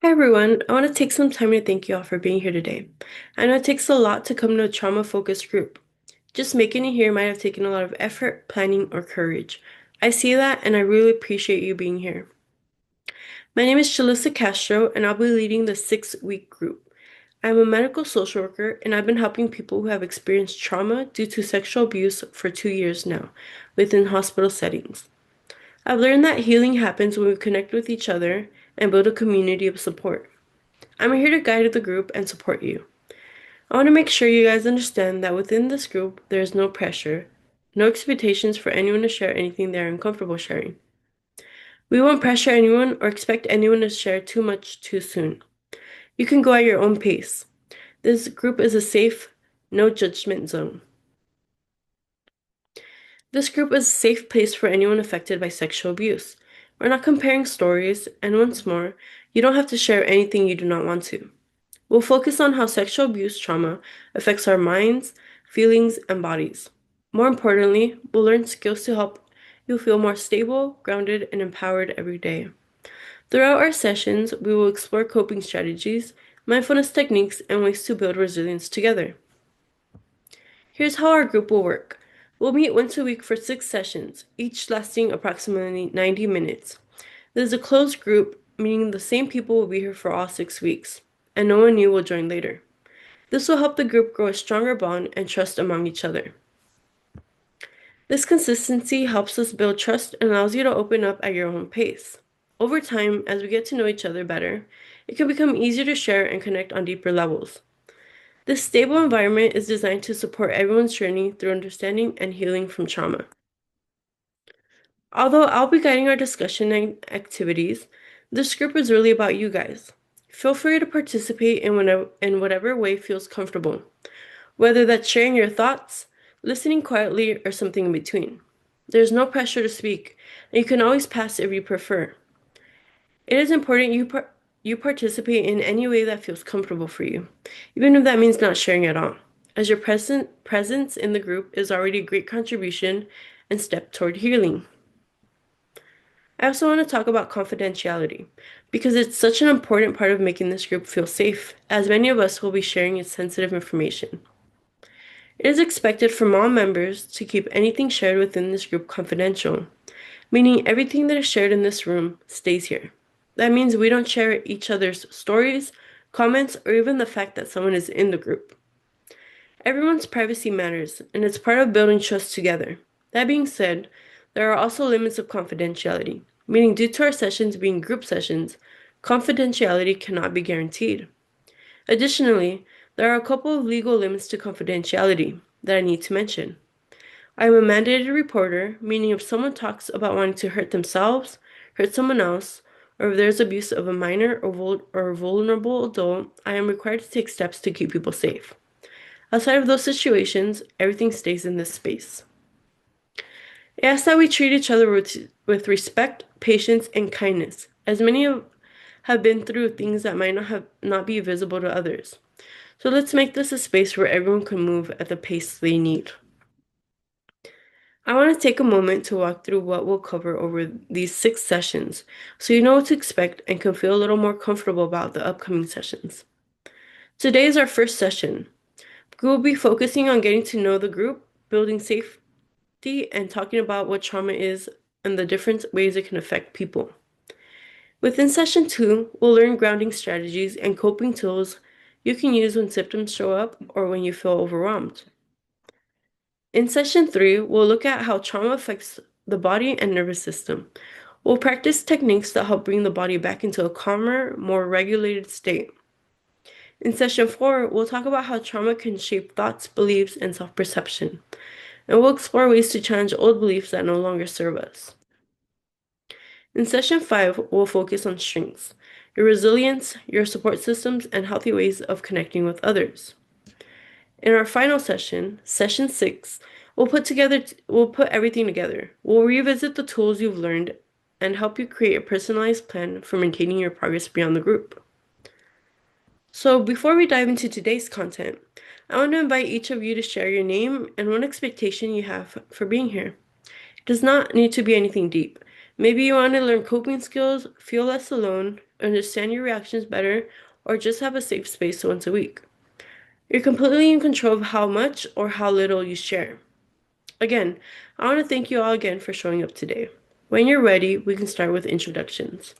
Hi everyone, I want to take some time to thank you all for being here today. I know it takes a lot to come to a trauma-focused group. Just making it here might have taken a lot of effort, planning, or courage. I see that and I really appreciate you being here. My name is Shalissa Castro and I'll be leading the 6-week group. I'm a medical social worker and I've been helping people who have experienced trauma due to sexual abuse for 2 years now, within hospital settings. I've learned that healing happens when we connect with each other and build a community of support. I'm here to guide the group and support you. I want to make sure you guys understand that within this group, there is no pressure, no expectations for anyone to share anything they're uncomfortable sharing. We won't pressure anyone or expect anyone to share too much too soon. You can go at your own pace. This group is a safe, no judgment zone. This group is a safe place for anyone affected by sexual abuse. We're not comparing stories, and once more, you don't have to share anything you do not want to. We'll focus on how sexual abuse trauma affects our minds, feelings, and bodies. More importantly, we'll learn skills to help you feel more stable, grounded, and empowered every day. Throughout our sessions, we will explore coping strategies, mindfulness techniques, and ways to build resilience together. Here's how our group will work. We'll meet once a week for 6 sessions, each lasting approximately 90 minutes. This is a closed group, meaning the same people will be here for all 6 weeks, and no one new will join later. This will help the group grow a stronger bond and trust among each other. This consistency helps us build trust and allows you to open up at your own pace. Over time, as we get to know each other better, it can become easier to share and connect on deeper levels. This stable environment is designed to support everyone's journey through understanding and healing from trauma. Although I'll be guiding our discussion and activities, this group is really about you guys. Feel free to participate in whatever way feels comfortable, whether that's sharing your thoughts, listening quietly, or something in between. There's no pressure to speak, and you can always pass if you prefer. It is important you participate in any way that feels comfortable for you, even if that means not sharing at all, as your presence in the group is already a great contribution and step toward healing. I also want to talk about confidentiality, because it's such an important part of making this group feel safe, as many of us will be sharing its sensitive information. It is expected from all members to keep anything shared within this group confidential, meaning everything that is shared in this room stays here. That means we don't share each other's stories, comments, or even the fact that someone is in the group. Everyone's privacy matters, and it's part of building trust together. That being said, there are also limits of confidentiality, meaning due to our sessions being group sessions, confidentiality cannot be guaranteed. Additionally, there are a couple of legal limits to confidentiality that I need to mention. I am a mandated reporter, meaning if someone talks about wanting to hurt themselves, hurt someone else, or if there's abuse of a minor or vulnerable adult, I am required to take steps to keep people safe. Outside of those situations, everything stays in this space. It asks that we treat each other with respect, patience, and kindness, as have been through things that might not be visible to others. So let's make this a space where everyone can move at the pace they need. I want to take a moment to walk through what we'll cover over these 6 sessions so you know what to expect and can feel a little more comfortable about the upcoming sessions. Today is our first session. We will be focusing on getting to know the group, building safety, and talking about what trauma is and the different ways it can affect people. Within session 2, we'll learn grounding strategies and coping tools you can use when symptoms show up or when you feel overwhelmed. In session 3, we'll look at how trauma affects the body and nervous system. We'll practice techniques that help bring the body back into a calmer, more regulated state. In session 4, we'll talk about how trauma can shape thoughts, beliefs, and self-perception. And we'll explore ways to challenge old beliefs that no longer serve us. In session 5, we'll focus on strengths, your resilience, your support systems, and healthy ways of connecting with others. In our final session, session 6, we'll put everything together. We'll revisit the tools you've learned and help you create a personalized plan for maintaining your progress beyond the group. So before we dive into today's content, I want to invite each of you to share your name and what expectation you have for being here. It does not need to be anything deep. Maybe you want to learn coping skills, feel less alone, understand your reactions better, or just have a safe space once a week. You're completely in control of how much or how little you share. Again, I want to thank you all again for showing up today. When you're ready, we can start with introductions.